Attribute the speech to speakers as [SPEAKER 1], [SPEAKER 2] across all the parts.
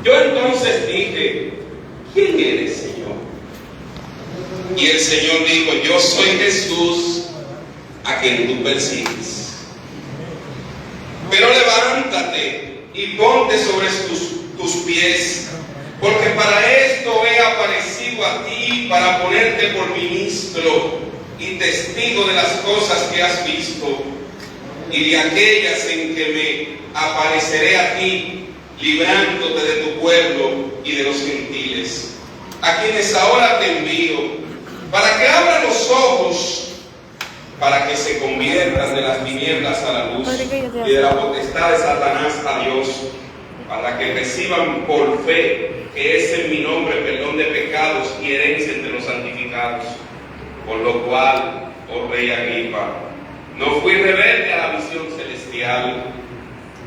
[SPEAKER 1] Yo entonces dije: ¿quién eres, Señor? Y el Señor dijo: yo soy Jesús, a quien tú persigues. Pero levántate y ponte sobre tus pies, porque para esto he aparecido a ti, para ponerte por ministro y testigo de las cosas que has visto y de aquellas en que me apareceré a ti, librándote de tu pueblo y de los gentiles, a quienes ahora te envío, para que abran los ojos, para que se conviertan de las tinieblas a la luz y de la potestad de Satanás a Dios, para que reciban por fe que es en mi nombre perdón de pecados y herencia entre los santificados. Por lo cual, oh rey Agripa, no fui rebelde a la visión celestial,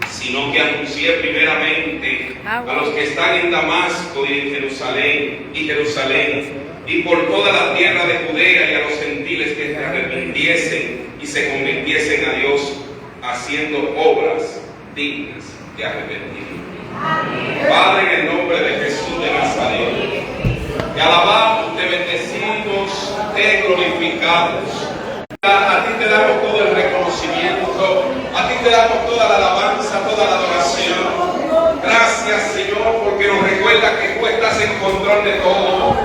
[SPEAKER 1] sino que anuncié primeramente a los que están en Damasco y en Jerusalén, y por toda la tierra de Judea, y a los gentiles que se arrepintiesen y se convirtiesen a Dios, haciendo obras dignas de arrepentimiento. Padre, en el nombre de Jesús de Nazaret, te alabamos, te bendecimos, te glorificamos. A ti te damos todo el reconocimiento, a ti te damos toda la alabanza, toda la adoración. Gracias, Señor, porque nos recuerda que tú estás en control de todo.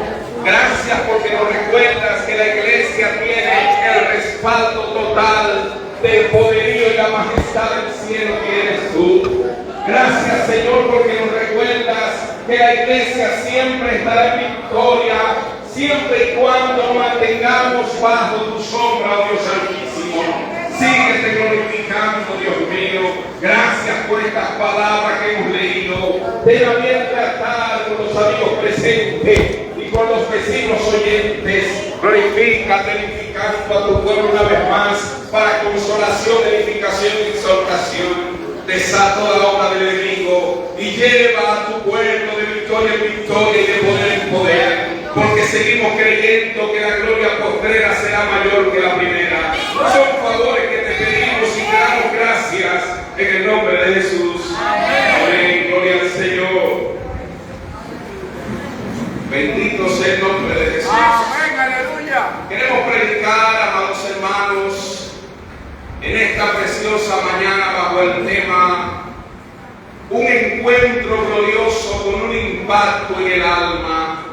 [SPEAKER 1] Gracias porque nos recuerdas que la iglesia tiene el respaldo total del poderío y la majestad del cielo que eres tú. Gracias, Señor, porque nos recuerdas que la iglesia siempre estará en victoria, siempre y cuando nos mantengamos bajo tu sombra, oh Dios Santísimo. Síguete glorificando, Dios mío. Gracias por estas palabras que hemos leído. Ten a bien tratar con los amigos presentes y con los vecinos oyentes. Glorifícate edificando a tu pueblo una vez más, para consolación, edificación y exhortación. Desata toda la obra del enemigo y lleva a tu pueblo de victoria en victoria y de poder en poder, porque seguimos creyendo que la gloria postrera será mayor que la primera. Son favores que te pedimos y te damos gracias en el nombre de Jesús. Amén. Gloria al Señor. Bendito sea el nombre de Jesús.
[SPEAKER 2] Amén, aleluya.
[SPEAKER 1] Queremos predicar, amados hermanos, en esta preciosa mañana bajo el tema: un encuentro glorioso con un impacto en el alma.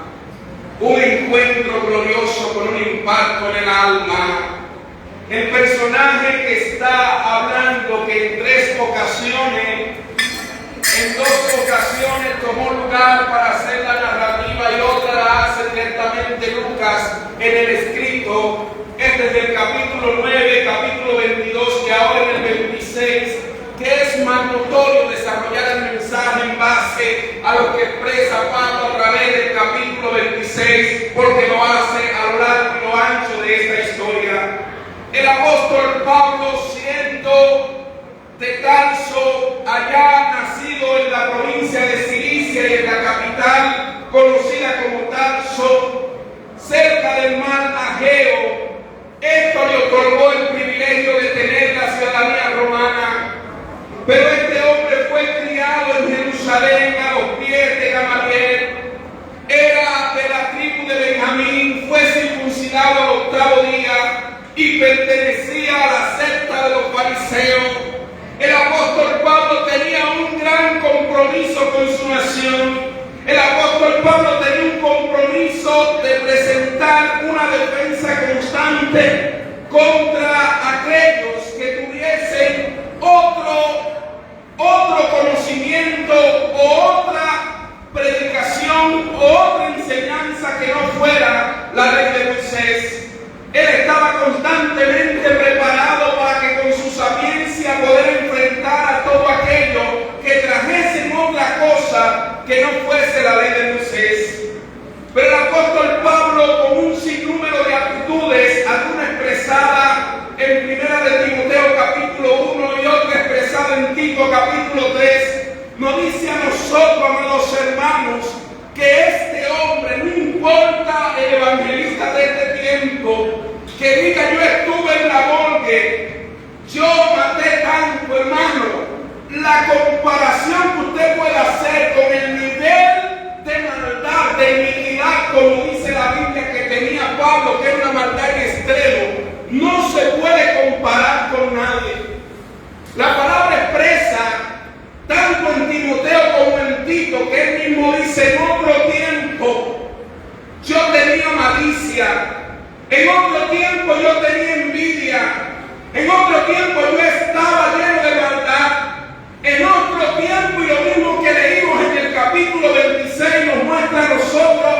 [SPEAKER 1] Un encuentro glorioso con un impacto en el alma. El personaje que está hablando, que en 3 ocasiones, en 2 ocasiones tomó lugar para hacer la narrativa y otra la hace directamente Lucas en el escrito, es desde el capítulo 9, capítulo 22 y ahora en el 26, que es más notorio desarrollar el mensaje en base a lo que expresa Pablo a través del capítulo 26, porque lo hace a lo largo y lo ancho de esta historia. El apóstol Pablo, siendo de Tarso, allá nacido en la provincia de Cilicia y en la capital conocida como Tarso, cerca del mar Ageo, esto le otorgó el privilegio de tener la ciudadanía romana. Pero este hombre fue criado en Jerusalén a los pies de Gamaliel, era de la tribu de Benjamín, fue circuncidado al 8º día y pertenecía a la secta de los fariseos. El apóstol Pablo tenía un gran compromiso con su nación. El apóstol Pablo tenía un compromiso de presentar una defensa constante contra aquellos que tuviesen otro conocimiento o otra predicación o otra enseñanza que no fuera la ley de Moisés. Él estaba constantemente preparado para que con su sapiencia poder enfrentar a todo aquello que trajesen otra cosa que no fuese la ley de Moisés. Pero el apóstol Pablo, con un sinnúmero de actitudes, alguna expresada en 1 de Timoteo capítulo 1 y otra expresada en Tito capítulo 3, nos dice a nosotros, amados hermanos, que este hombre, no importa el evangelista de este tiempo, que diga yo estuve en la morgue, yo maté tanto, hermano, la comparación que usted
[SPEAKER 2] en Tito, que él mismo dice: en otro tiempo yo tenía malicia, en otro tiempo yo tenía envidia, en otro tiempo yo estaba lleno de maldad, en otro tiempo, y lo mismo que leímos en el capítulo 26 nos muestra a nosotros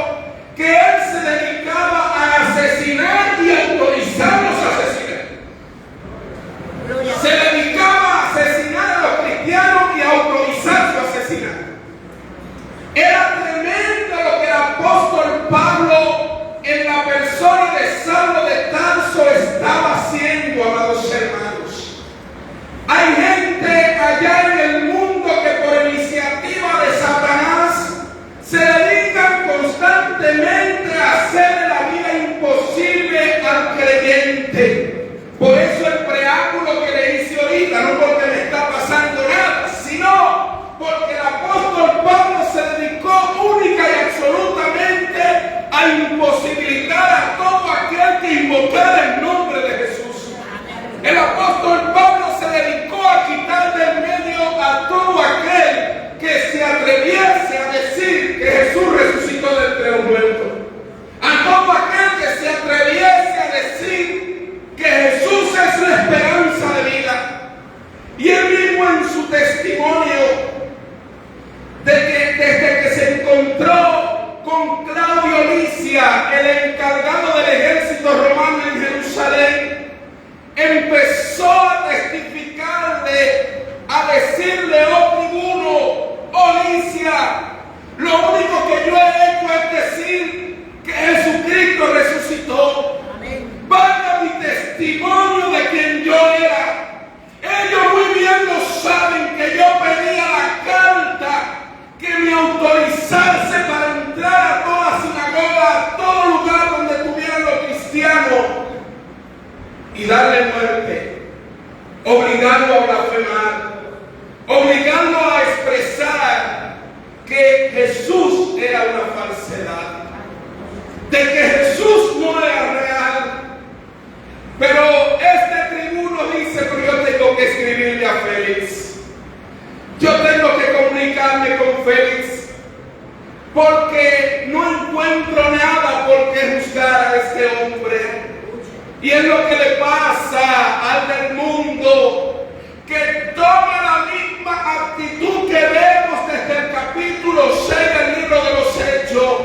[SPEAKER 2] que él se dedicaba a asesinar y autorizar los asesinatos. Se dedicaba a asesinar a los cristianos y a autorizar su asesinato. Era tremendo lo que el apóstol Pablo, en la persona de Saulo de Tarso, estaba haciendo, amados hermanos. Hay gente allá en el mundo que por iniciativa de Satanás se dedican constantemente a hacer la vida imposible al creyente. Por eso el preámbulo que le hice ahorita, no porque me está pasando nada, sino porque el apóstol Pablo se dedicó única y absolutamente a imposibilitar a todo aquel que invocara el nombre de Jesús. El apóstol Pablo se dedicó a quitar del medio a todo aquel que se atreviese a decir que Jesús resucitó de entre los muertos, a todo aquel que se atreviese a decir que Jesús es la esperanza de vida. Y él mismo en su testimonio de que desde que se encontró con Claudio Licia, el encargado del ejército romano en Jerusalén, empezó a testificarle, a decirle: oh tribuno, oh Licia, lo único que yo he hecho es decir que Jesucristo resucitó. Vaya mi testimonio de quien yo era. Ellos muy bien lo saben, que yo pedía la carta que me autorizase para entrar a toda sinagoga, a todo lugar donde tuvieran los cristianos, y darle muerte, obligando a blasfemar, obligando a expresar que Jesús era una falsedad, de que Jesús no era real. Pero este tribuno dice: pero yo tengo que escribirle a Félix, yo tengo que comunicarme con Félix, porque no encuentro nada por qué juzgar a este hombre. Y es lo que le pasa al del mundo, que toma la misma actitud que vemos desde el capítulo 6 del libro de los Hechos.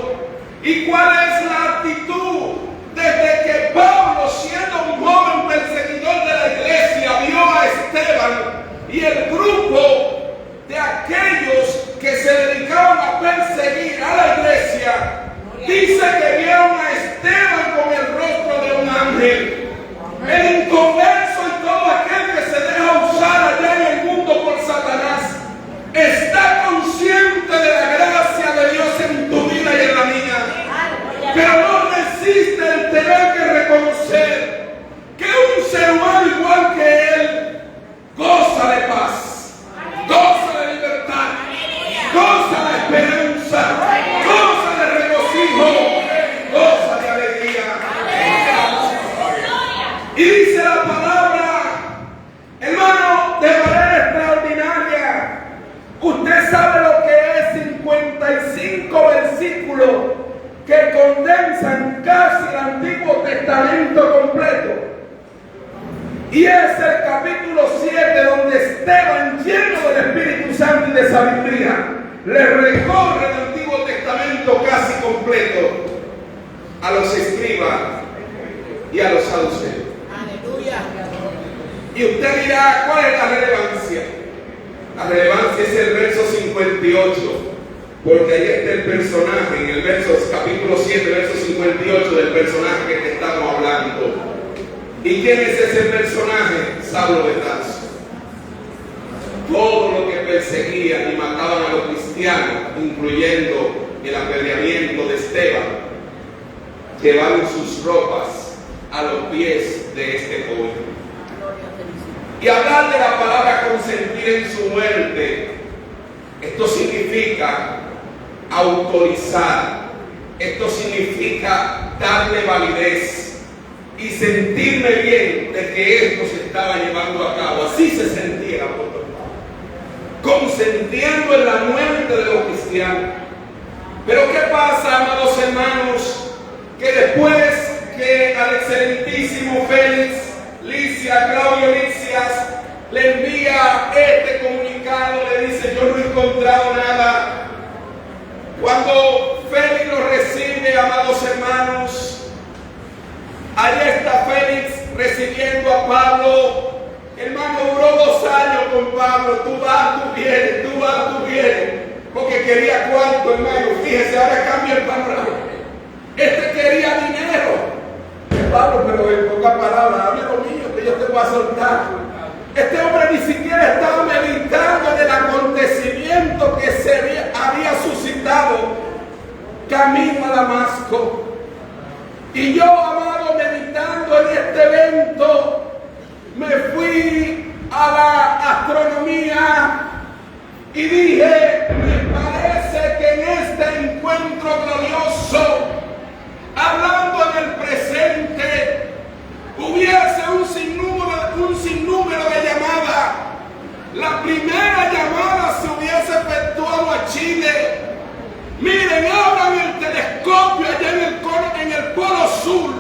[SPEAKER 2] ¿Y cuál es la actitud? Desde que Pablo, siendo un joven perseguidor de la iglesia, vio a Esteban y el grupo de aquellos que se dedicaban a perseguir a la iglesia, dice que vieron a Esteban con el rostro de un ángel. El inconverso y todo aquel que se deja usar allá en el mundo por Satanás está consciente de la gracia de Dios en tu vida y en la mía, pero no resiste el tener que reconocer que un ser humano igual que él goza de paz, goza de libertad, goza de esperanza, goza de regocijo, goza de alegría. Y dice la palabra, hermano, de manera extraordinaria. Usted sabe lo que es 55 versículos que condensan casi el Antiguo Testamento completo. Y es el capítulo 7 donde Esteban, lleno del Espíritu Santo y de sabiduría, le recorre el Antiguo Testamento casi completo a los escribas y a los saduceos. Aleluya. Y usted dirá: ¿cuál es la relevancia? La relevancia es el verso 58. Porque ahí está el personaje, en el capítulo 7, verso 58, del personaje que te estamos hablando. ¿Y quién es ese personaje? Saulo de Tarso. Todo lo que perseguían y mataban a los cristianos, incluyendo el apedreamiento de Esteban, llevaron sus ropas a los pies de este joven. Y hablar de la palabra consentir en su muerte, esto significa autorizar, esto significa darle validez y sentirme bien de que esto se estaba llevando a cabo. Así se sentía el apóstol Pablo. consentiendo en la muerte de los cristianos. Pero ¿qué pasa, amados hermanos? Que después que al excelentísimo Félix Claudio Lisias le envía este comunicado, le dice: yo no he encontrado nada. Cuando Félix lo recibe, amados hermanos, allí está Félix recibiendo a Pablo. Hermano, duró 2 años con Pablo. Tú vas, tú vienes, tú vas, tú vienes. Porque quería cuarto, hermano. Fíjese, ahora cambia el panorama. Este quería dinero. Pablo, pero en pocas palabras, hable lo mío, que yo te voy a soltar. Este hombre ni siquiera estaba meditando en el acontecimiento que se había suscitado camino a Damasco. Y yo, amado, meditando en este evento, me fui a la astronomía y dije: me parece que en este encuentro glorioso, hablando en el presente, hubiese un sinnúmero de llamadas. La primera llamada se hubiese efectuado a Chile. Miren, abran el telescopio allá en el polo sur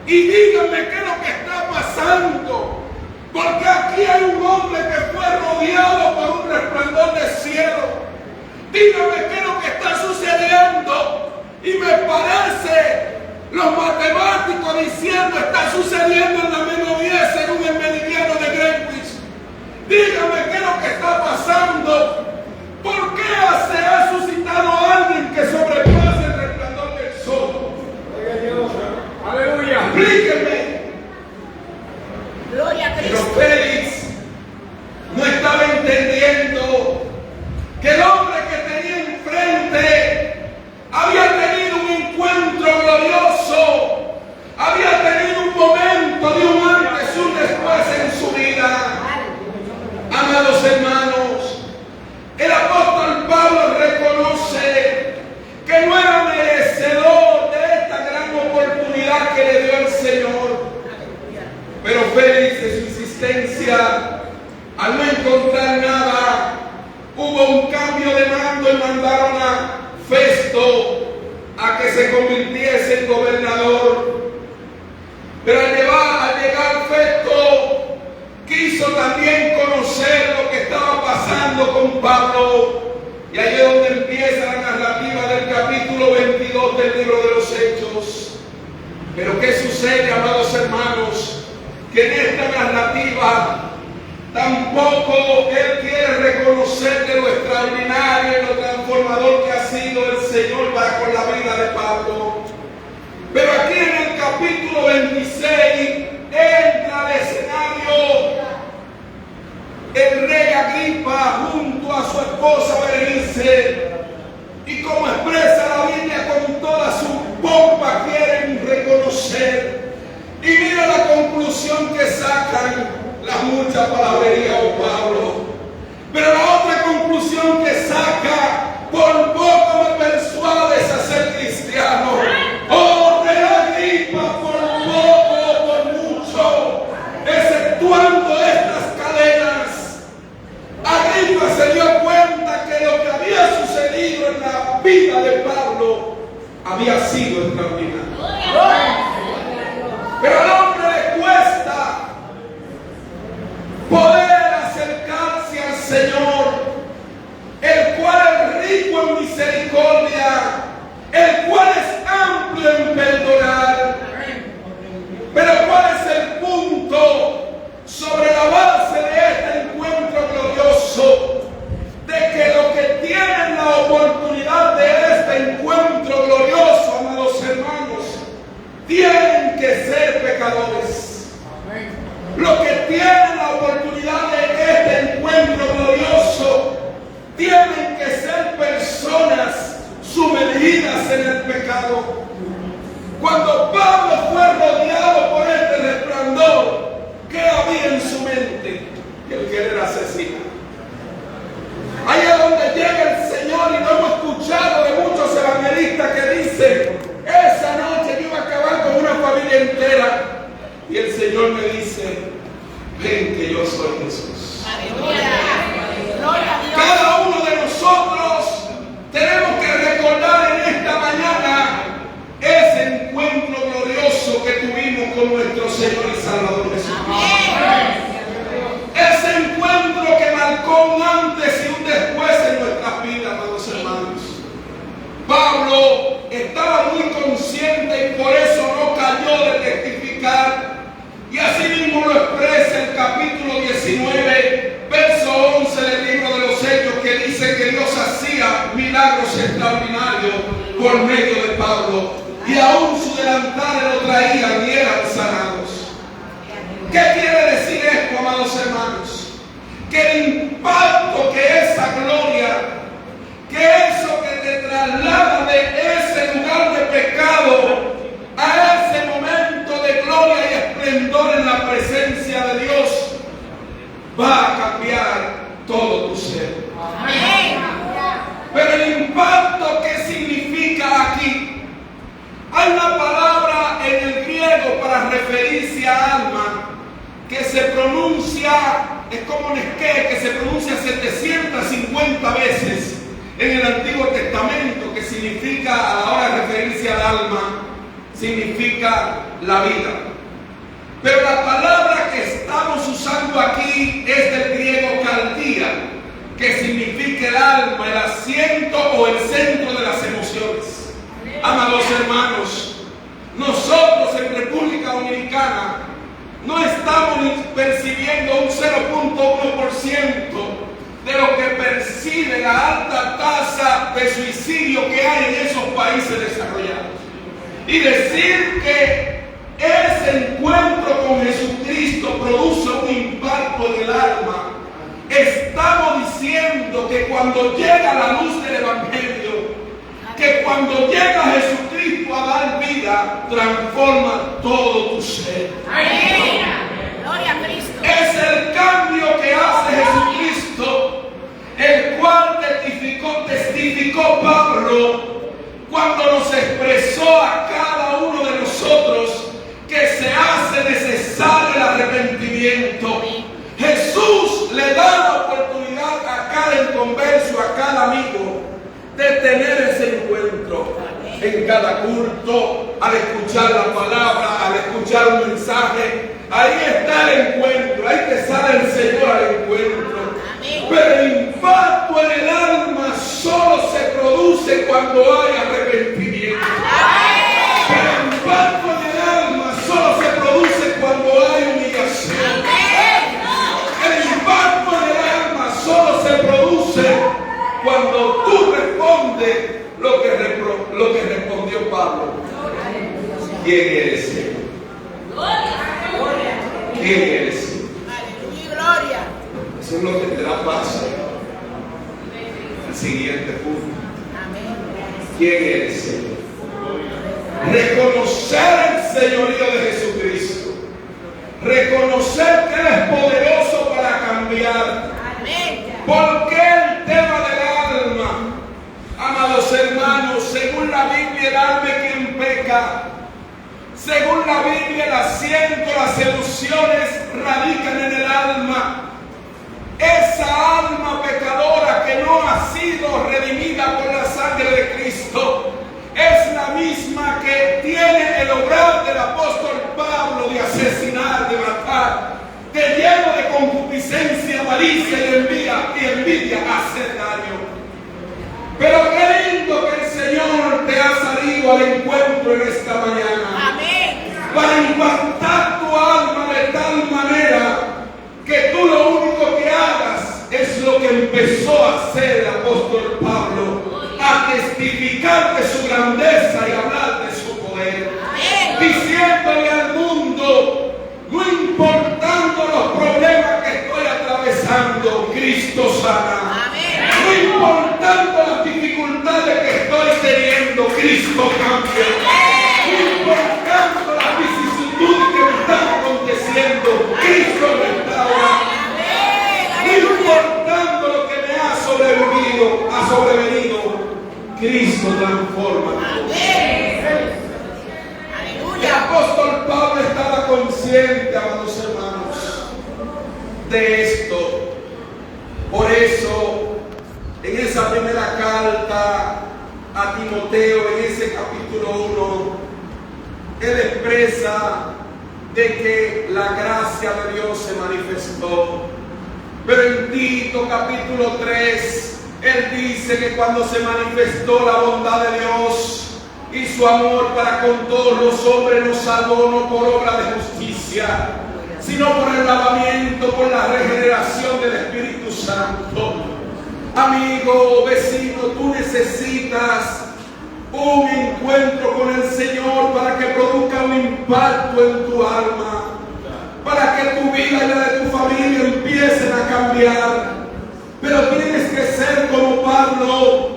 [SPEAKER 2] y díganme qué es lo que está pasando. Porque aquí hay un hombre que fue rodeado por un resplandor de cielo. Díganme qué es lo que está sucediendo. Y me parece los matemáticos diciendo: está sucediendo en la menos 10 según el meridiano de Greenwich. Díganme qué es lo que está pasando. ¿Por qué se ha suscitado alguien que sobrepase el resplandor del sol? Aleluya. Explíquenme.
[SPEAKER 3] Gloria a Cristo.
[SPEAKER 2] Pero Félix no estaba entendiendo que el hombre que tenía enfrente había tenido un encuentro glorioso, había tenido un momento de un antes y un después en su vida. Amados hermanos, el apóstol Pablo reconoce que no era merecedor de esta gran oportunidad que le dio el Señor. Pero Félix, de su insistencia, al no encontrar nada, hubo un cambio de mando y mandaron a Festo a que se convirtiese en gobernador. Pero al llegar Festo, quiso también conocer lo que estaba pasando con Pablo. Y ahí es donde empieza la narrativa del capítulo 22 del libro de los Hechos. Pero ¿qué sucede, amados hermanos? Que en esta narrativa tampoco él quiere reconocer de lo extraordinario y lo transformador que ha sido el Señor para con la vida de Pablo. Pero aquí en el capítulo 26 entra al escenario el rey Agripa junto a su esposa Berenice, y como expresa la Biblia, con toda su pompa quieren reconocer. Y mira la conclusión que sacan las muchas palabrerías de Pablo. Pero la otra conclusión que saca: por poco me persuades a ser cristiano. Oh, rey Agripa, por poco, por mucho, exceptuando estas cadenas. Agripa se dio cuenta que lo que había sucedido en la vida de Pablo había sido extraordinario. Pero al hombre le cuesta poder acercarse al Señor, el cual es rico en misericordia, el cual es amplio en perdonar. Pero ¿cuál es el punto sobre la base de este encuentro glorioso? De que los que tienen la oportunidad de este encuentro glorioso, amados hermanos, tienen que ser pecadores. Los que tienen la oportunidad de este encuentro glorioso tienen que ser personas sumergidas en el pecado. Cuando Pablo fue rodeado por este resplandor, ¿qué había en su mente? El querer asesinar. Ahí es donde llega el Señor, y lo hemos escuchado de muchos evangelistas que dicen: esa noche yo iba a acabar con una familia entera. Y el Señor me dice: ven que yo soy Jesús.
[SPEAKER 3] Aleluya. Gloria
[SPEAKER 2] Dios hacía milagros extraordinarios por medio de Pablo, y aún su delantal lo traían y eran sanados. ¿Qué quiere decir esto, amados hermanos? Que el impacto que esa gloria, que eso que te traslada de ese lugar de pecado a ese momento de gloria y esplendor en la presencia de Dios, va a cambiar todo tu ser.
[SPEAKER 3] Amén.
[SPEAKER 2] Pero el impacto, ¿qué significa aquí? Hay una palabra en el griego para referirse a alma que se pronuncia, es como nesque, que se pronuncia 750 veces en el Antiguo Testamento, que significa, a la hora de referirse al alma, significa la vida. Pero la palabra que estamos usando aquí es del griego caldía, que significa el alma, el asiento o el centro de las emociones. Amados hermanos, nosotros en República Dominicana no estamos percibiendo un 0.1% de lo que percibe la alta tasa de suicidio que hay en esos países desarrollados. Y decir que ese encuentro con Jesucristo produce un impacto en el alma, estamos diciendo que cuando llega la luz del Evangelio, que cuando llega Jesucristo a dar vida, transforma todo tu ser.
[SPEAKER 3] Amén. Gloria a Cristo.
[SPEAKER 2] Es el cambio que hace Jesucristo, el cual testificó Pablo cuando nos expresó a cada uno de nosotros que se hace necesario el arrepentimiento. Jesús le da la oportunidad a cada inconverso, a cada amigo, de tener ese encuentro en cada culto, al escuchar la palabra, al escuchar un mensaje. Ahí está el encuentro, ahí te sale el Señor al encuentro. Pero el impacto en el alma solo se produce cuando hay arrepentimiento. Pero el impacto en el alma solo se produce cuando hay humillación. El impacto en el alma solo se produce cuando tú respondes lo que respondió Pablo. ¿Quién eres, Señor? ¿Quién eres, Señor?
[SPEAKER 3] Gloria.
[SPEAKER 2] Eso es lo que te da paz. El siguiente punto. ¿Quién eres, Señor? Reconocer el señorío de Jesucristo. Reconocer que Él es poderoso para cambiar. ¿Por qué el tema del alma? Amados hermanos, según la Biblia, el alma es quien peca. Según la Biblia, el asiento, las seducciones radican en el alma. Esa alma pecadora que no ha sido redimida por la sangre de Cristo es la misma que tiene el obrar del apóstol Pablo de asesinar, de matar, de lleno de concupiscencia, malicia y envidia hacer daño. Pero qué lindo que el Señor te ha salido al encuentro en esta mañana.
[SPEAKER 3] Amén.
[SPEAKER 2] Para impactar tu alma de tal manera que tú lo único que hagas es lo que empezó a hacer el apóstol Pablo, a testificar de su grandeza y hablar de su poder, diciéndole al mundo, no importando los problemas que estoy atravesando, Cristo sana. No importando las dificultades que estoy teniendo, Cristo cambia. No importando las vicisitudes que me están aconteciendo, Cristo restaura. No importando lo que me ha sobrevenido, Cristo transforma. El apóstol Pablo estaba consciente, amados hermanos, de esto. Por eso, en esa primera carta a Timoteo, en ese capítulo 1, él expresa de que la gracia de Dios se manifestó. Pero en Tito capítulo 3, él dice que cuando se manifestó la bondad de Dios y su amor para con todos los hombres, nos salvó no por obra de justicia, sino por el lavamiento, por la regeneración del Espíritu Santo. Amigo, vecino, tú necesitas un encuentro con el Señor para que produzca un impacto en tu alma, para que tu vida y la de tu familia empiecen a cambiar. Pero tienes que ser como Pablo,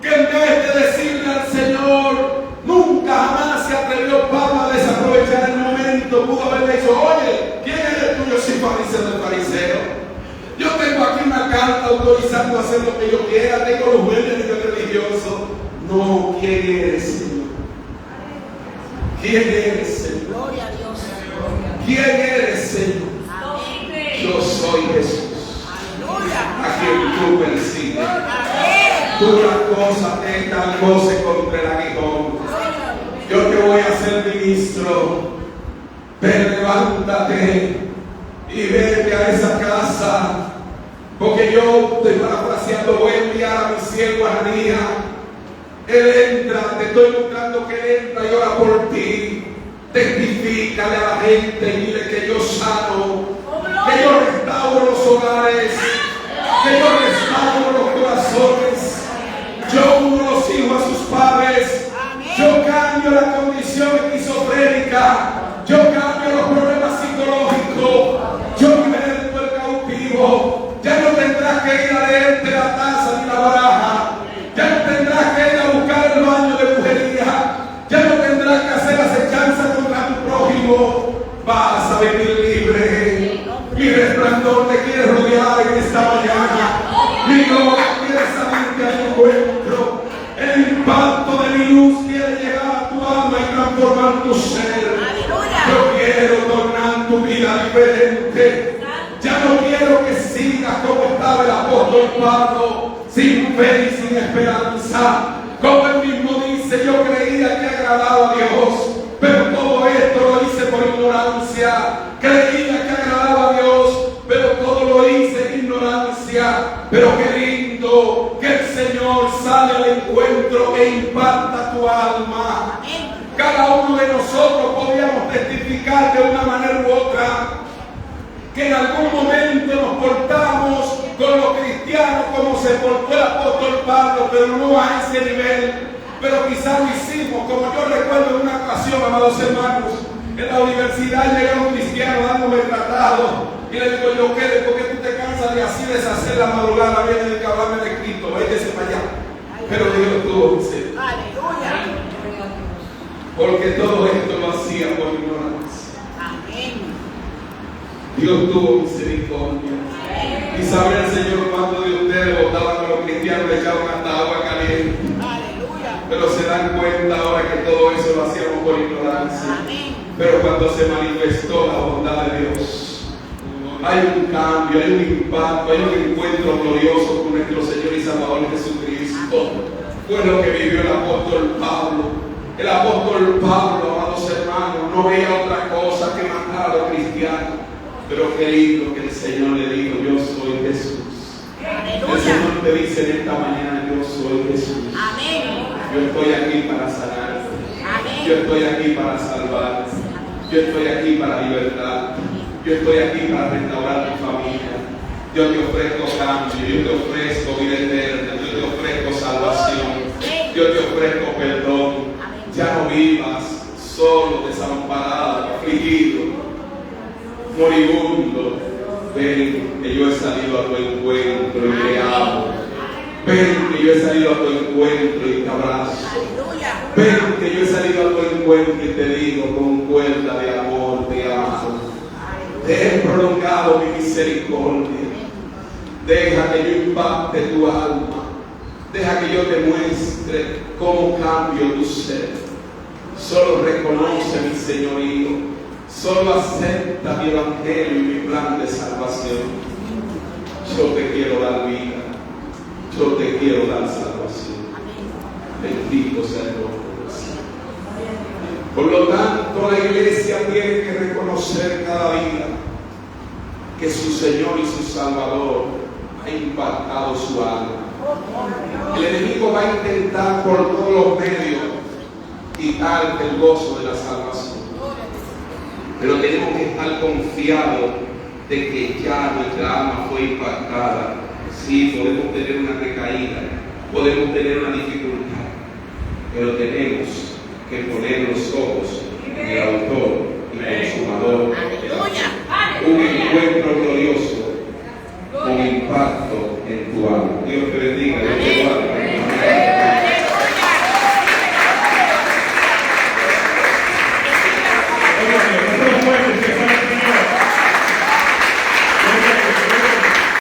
[SPEAKER 2] que en vez de decirle al Señor, nunca jamás se atrevió Pablo a desaprovechar el momento. Pudo haberle dicho: oye, ¿quién eres tú? Yo soy fariseo del fariseo. Yo tengo aquí una carta autorizando a hacer lo que yo quiera. Tengo los medios religiosos. No, ¿quién eres, Señor? ¿Quién eres, Señor?
[SPEAKER 3] Gloria a Dios.
[SPEAKER 2] ¿Quién eres, Señor?
[SPEAKER 3] Amén.
[SPEAKER 2] Yo soy Jesús, a quien tú persigues.
[SPEAKER 3] Amén.
[SPEAKER 2] Tú las cosas tengan goce contra el aguijón. Yo te voy a hacer ministro. Pero levántate y vete a esa casa, porque yo, estoy parafraseando, voy a enviar a mi siervo Ananías. Él entra, te estoy buscando que él entra y ora por ti. Testifícale a la gente y dile que yo sano, que yo restauro los hogares, que yo restauro los corazones. Yo uno los hijos a sus padres. Yo cambio la condición esquizofrénica. Yo cambio los problemas psicológicos. Yo liberto el cautivo. Ya no tendrás que ir a leerte la taza ni la baraja. Ya no tendrás que ir a buscar el baño de brujería. Ya no tendrás que hacer acechanza contra tu prójimo. Vas a vivir libre. Mi resplandor te quiere rodear en esta mañana. Mi gloria quiere salirte al encuentro. El impacto de mi luz quiere llegar a tu alma y transformar tu ser. Yo quiero tornar tu vida diferente. Ya no quiero que sigas como estaba el apóstol Pablo, sin fe y sin esperanza. Como él mismo dice: yo creía que agradaba a Dios, pero todo esto lo hice por ignorancia. Creía que agradaba a Dios, pero todo lo hice en ignorancia. Pero qué lindo que el Señor sale al encuentro e impacta tu alma. Cada uno de nosotros podríamos testificar de una manera u otra que en algún momento nos portamos con los cristianos como se portó el apóstol Pablo, pero no a ese nivel. Pero quizás lo hicimos, como yo recuerdo en una ocasión, amados hermanos, en la universidad llega un cristiano dándome el tratado y le digo yo: ¿qué? ¿Por qué tú te cansas de así deshacer la madrugada? Viene de hablarme de Cristo, váyase para allá. Pero Dios tuvo misericordia.
[SPEAKER 3] Aleluya.
[SPEAKER 2] Porque todo esto lo hacía por ignorancia.
[SPEAKER 3] Amén.
[SPEAKER 2] Dios tuvo misericordia. Y sabe el Señor cuánto de ustedes votaban con los cristianos, le echaban hasta agua caliente.
[SPEAKER 3] Aleluya.
[SPEAKER 2] Pero se dan cuenta ahora que todo eso lo hacíamos por ignorancia.
[SPEAKER 3] Amén.
[SPEAKER 2] Pero cuando se manifestó la bondad de Dios, hay un cambio, hay un impacto, hay un encuentro glorioso con nuestro Señor y Salvador Jesucristo. Fue lo que vivió el apóstol Pablo. El apóstol Pablo, amados hermanos, no veía otra cosa que matar a los cristianos. Pero qué lindo que el Señor le dijo: yo soy Jesús. El Señor te dice en esta mañana: yo soy Jesús.
[SPEAKER 3] Amén.
[SPEAKER 2] Yo estoy aquí para sanar.
[SPEAKER 3] Amén.
[SPEAKER 2] Yo estoy aquí para salvar. Yo estoy aquí para libertar. Yo estoy aquí para restaurar tu familia. Yo te ofrezco cambio. Yo te ofrezco vida eterna. Yo te ofrezco salvación. Yo te ofrezco perdón. Ya no vivas solo, desamparado, afligido, moribundo. Ven que yo he salido a tu encuentro y te amo. Ven que yo he salido a tu encuentro y te abrazo. Ven que yo he salido a tu encuentro y te digo con cuerda de amor: te amo. Te he prolongado mi misericordia. Deja que yo impacte tu alma. Deja que yo te muestre cómo cambio tu ser. Solo reconoce mi señorío. Solo acepta mi evangelio y mi plan de salvación. Yo te quiero dar vida. Yo te quiero dar salvación. Bendito sea el nombre del Señor. Por lo tanto, la iglesia tiene que reconocer cada día que su Señor y su Salvador ha impactado su alma. El enemigo va a intentar por todos los medios quitar el gozo de la salvación. Pero tenemos que estar confiados de que ya nuestra alma fue impactada Sí, podemos tener una recaída, podemos tener una dificultad, pero tenemos que poner los ojos en el autor y consumador.
[SPEAKER 3] Aleluya.
[SPEAKER 2] Un encuentro glorioso con impacto en tu alma. Dios te bendiga, Dios te guarde.